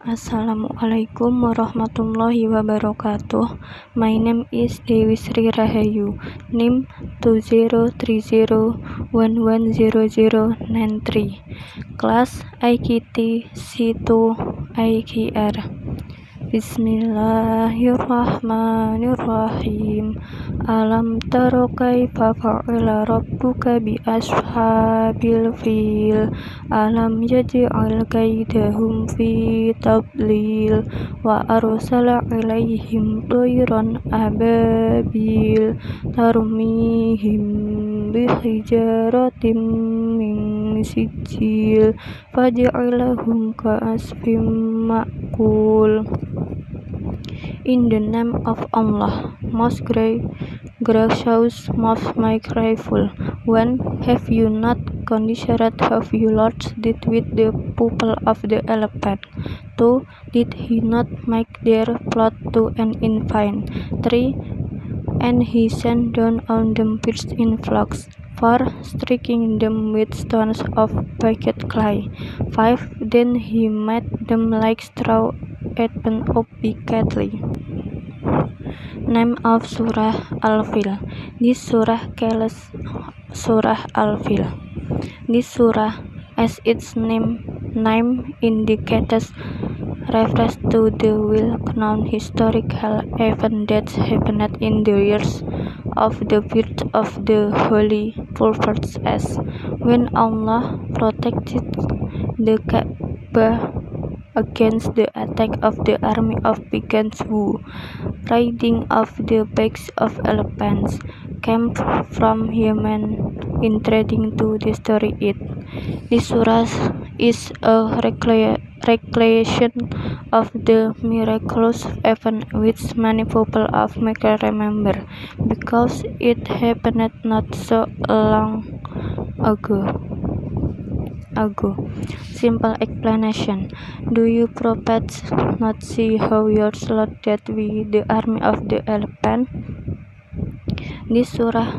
Assalamualaikum warahmatullahi wabarakatuh. My name is Dewi Sri Rahayu. NIM 2030110093. Class IKT C2 IKR. Bismillahirrahmanirrahim. Alam taro kaifa fa'ala rabbuka bi ashabil fil. Alam yaj'al kaidahum fi tadlil wa arsala ilaihim tayran ababil tarmihim bihijaratin min sijil faj'alahum ka'asfin ma'kul. In the name of Allah, most gracious, most merciful. One, have you not considered how you Lord did with the people of the elephant? Two, did he not make their flock to an infant? Three, and he sent down on them birds in flocks. 4. Striking them with stones of packet clay. 5. Then he made them like straw eaten up wickedly. Name of Surah Al-Fil. This surah calls Surah Al-Fil. This surah, as its name indicates, refers to the well-known historical event that happened in the years of the birth of the Holy Prophet, as when Allah protected the Kaabah against the attack of the army of pagans who, riding off the backs of elephants, came from Yemen intending to destroy it. This surah is a recollection of the miraculous event which many people of Mecca remember, because it happened not so long ago. Simple explanation. Do you prophets not see how your Lord dealt with the army of the elephant? This surah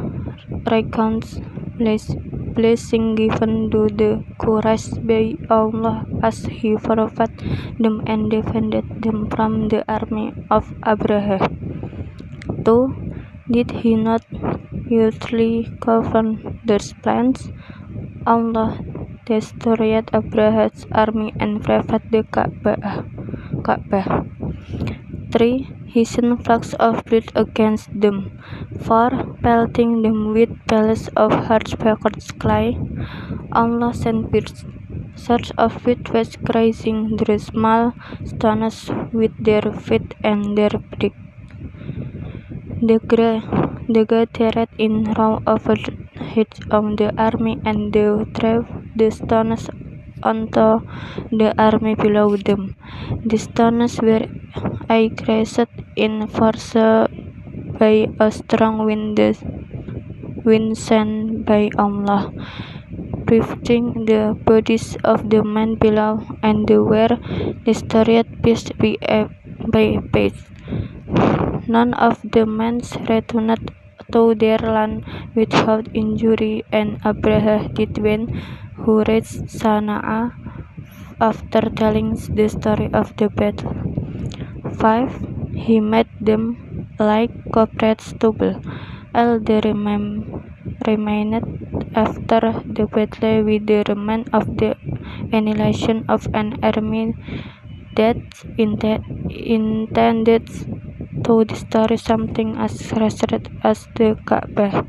recounts blessing given to the Quraysh by Allah as he protected them and defended them from the army of Abraha. 2. Did he not utterly govern their plans? Allah destroyed Abraha's army and prevented the Kaabah. 3. He sent flocks of birds against them. 4. Pelting them with pellets of hard packet clay. Allah sent birds, sorts of birds was grazing the small stones with their feet and their beaks. They gathered in row overhead on the army, and they threw the stones onto the army below them. The stones were aggressed in force by a strong wind sent by Allah, lifting the bodies of the men below, and they were destroyed piece by piece. None of the men returned to their land without injury, and Abraha did when he reached Sana'a after telling the story of the battle. 5. He made them like corporate stubble. All the remained after the battle with the remnant of the annihilation of an army that intended to destroy something as sacred as the Kaabah.